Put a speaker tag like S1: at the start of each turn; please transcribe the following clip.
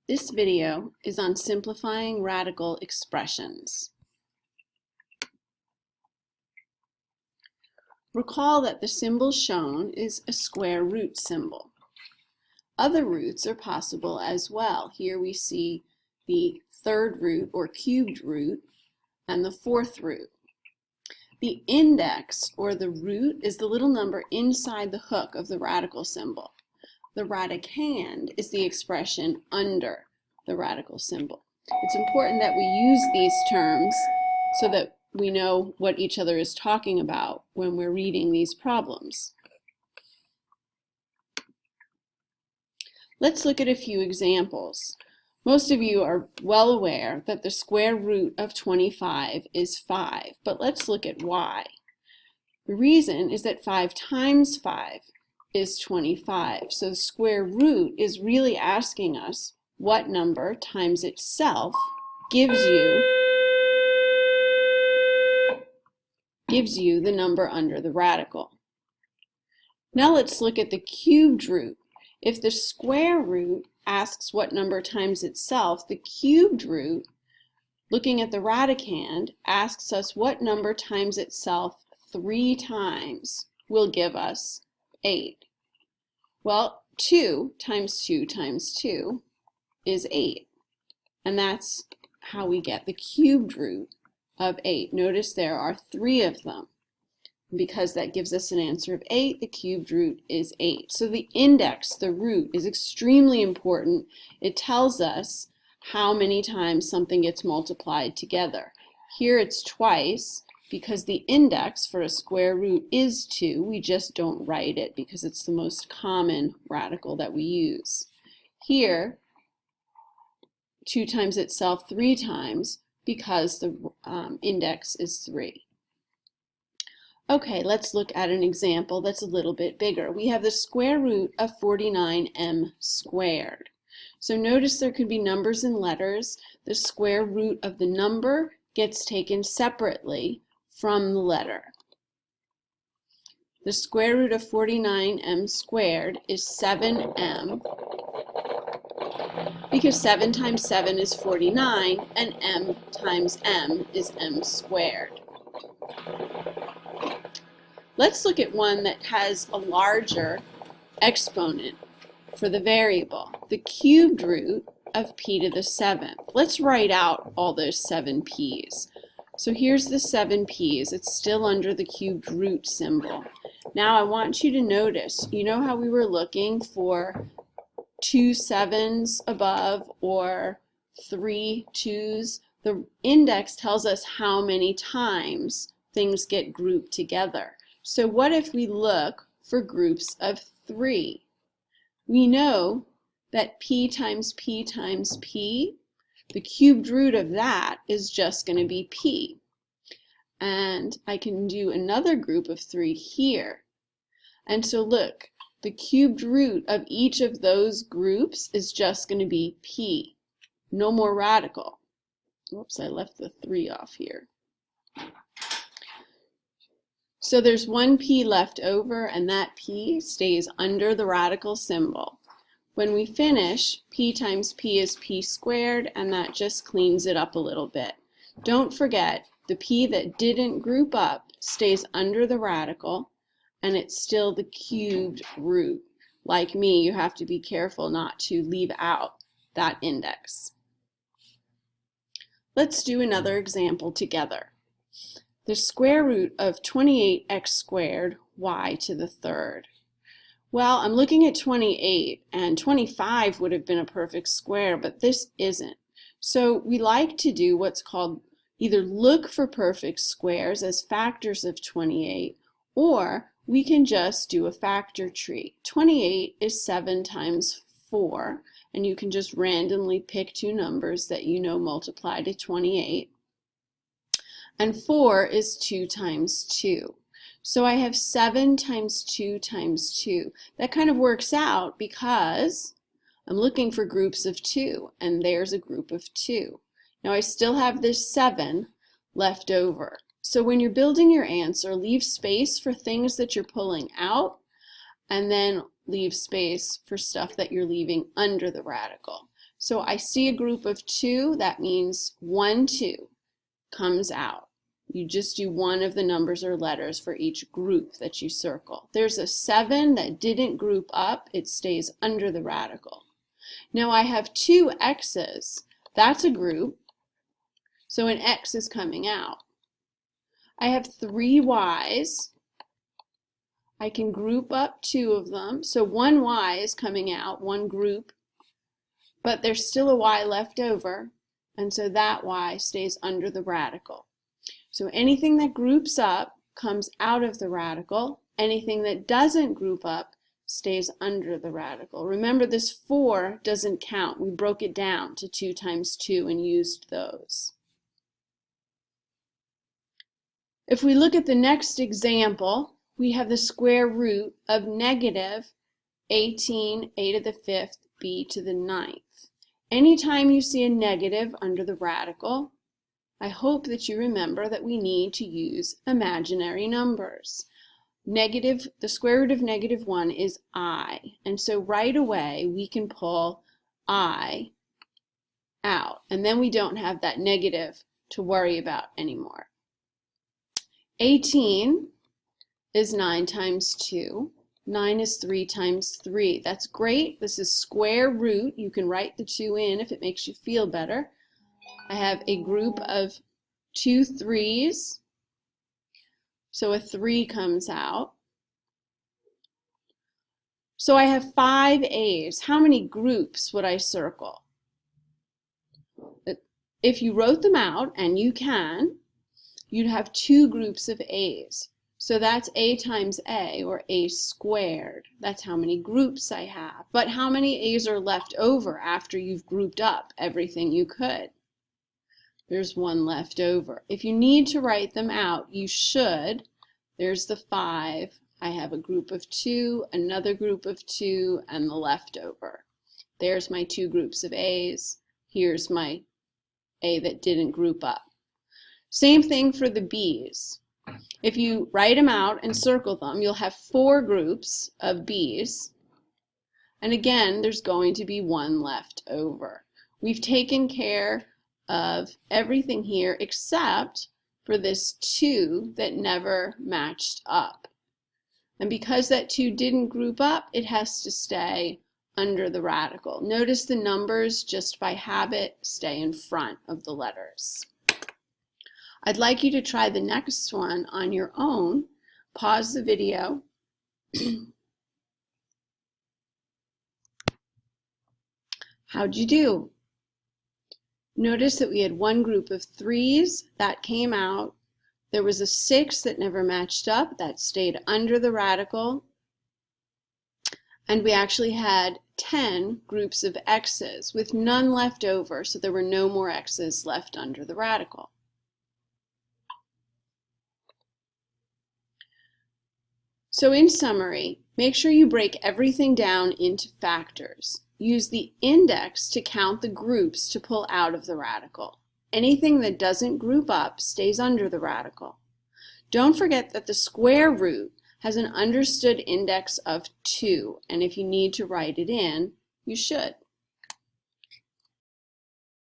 S1: This video is on simplifying radical expressions. Recall that the symbol shown is a square root symbol. Other roots are possible as well. Here we see the third root or cubed root and the fourth root. The index or the root is the little number inside the hook of the radical symbol. The radicand is the expression under the radical symbol. It's important that we use these terms so that we know what each other is talking about when we're reading these problems. Let's look at a few examples. Most of you are well aware that the square root of 25 is 5, but let's look at why. The reason is that 5 times 5 is 25. So the square root is really asking us what number times itself gives you the number under the radical. Now let's look at the cubed root. If the square root asks what number times itself, the cubed root, looking at the radicand, asks us what number times itself 3 times will give us 8. Well, 2 times 2 times 2 is 8. And that's how we get the cubed root of 8. Notice there are 3 of them. Because that gives us an answer of 8, the cubed root is 8. So the index, the root, is extremely important. It tells us how many times something gets multiplied together. Here it's twice. Because the index for a square root is 2, we just don't write it because it's the most common radical that we use. Here, 2 times itself 3 times because the index is 3. Okay, let's look at an example that's a little bit bigger. We have the square root of 49m squared. So notice there could be numbers and letters. The square root of the number gets taken separately from the letter. The square root of 49m squared is 7m because 7 times 7 is 49 and m times m is m squared. Let's look at one that has a larger exponent for the variable, the cubed root of p to the 7th. Let's write out all those 7 p's. So here's the 7 p's. It's still under the cubed root symbol. Now I want you to notice, you know how we were looking for 2 7s above or 3 2s? The index tells us how many times things get grouped together. So what if we look for groups of 3? We know that p times p times p, the cubed root of that is just going to be p. And I can do another group of 3 here. And so look, the cubed root of each of those groups is just going to be p. No more radical. Oops, I left the 3 off here. So there's 1 p left over, and that p stays under the radical symbol. When we finish, p times p is p squared, and that just cleans it up a little bit. Don't forget, the p that didn't group up stays under the radical, and it's still the cubed root. Like me, you have to be careful not to leave out that index. Let's do another example together. The square root of 28x squared y to the 3rd. Well, I'm looking at 28, and 25 would have been a perfect square, but this isn't. So we like to do what's called either look for perfect squares as factors of 28, or we can just do a factor tree. 28 is 7 times 4, and you can just randomly pick 2 numbers that you know multiply to 28. And 4 is 2 times 2. So I have 7 times 2 times 2. That kind of works out because I'm looking for groups of 2, and there's a group of 2. Now I still have this 7 left over. So when you're building your answer, leave space for things that you're pulling out, and then leave space for stuff that you're leaving under the radical. So I see a group of 2, that means 1, 2 comes out. You just do one of the numbers or letters for each group that you circle. There's a 7 that didn't group up, it stays under the radical. Now I have 2 X's, that's a group, so an X is coming out. I have 3 Y's, I can group up 2 of them, so 1 Y is coming out, one group, but there's still a Y left over, and so that Y stays under the radical. So anything that groups up comes out of the radical. Anything that doesn't group up stays under the radical. Remember, this 4 doesn't count. We broke it down to 2 times 2 and used those. If we look at the next example, we have the square root of negative 18, a to the 5th, b to the 9th. Anytime you see a negative under the radical, I hope that you remember that we need to use imaginary numbers. The square root of negative 1 is I, and so right away we can pull I out, and then we don't have that negative to worry about anymore. 18 is 9 times 2. 9 is 3 times 3. That's great. This is square root. You can write the 2 in if it makes you feel better. I have a group of 2 3's, so a 3 comes out. So I have 5 A's. How many groups would I circle? If you wrote them out, and you can, you'd have 2 groups of A's. So that's A times A, or A squared. That's how many groups I have. But how many A's are left over after you've grouped up everything you could? There's 1 left over. If you need to write them out, you should. There's the 5. I have a group of 2, another group of 2, and the leftover. There's my 2 groups of A's. Here's my A that didn't group up. Same thing for the B's. If you write them out and circle them, you'll have 4 groups of B's. And again, there's going to be 1 left over. We've taken care of everything here except for this 2 that never matched up. And because that 2 didn't group up, it has to stay under the radical. Notice the numbers, just by habit, stay in front of the letters. I'd like you to try the next one on your own. Pause the video. How'd you do? Notice that we had 1 group of 3's that came out. There was a 6 that never matched up, that stayed under the radical. And we actually had 10 groups of X's with none left over, so there were no more X's left under the radical. So in summary, make sure you break everything down into factors. Use the index to count the groups to pull out of the radical. Anything that doesn't group up stays under the radical. Don't forget that the square root has an understood index of 2, and if you need to write it in, you should.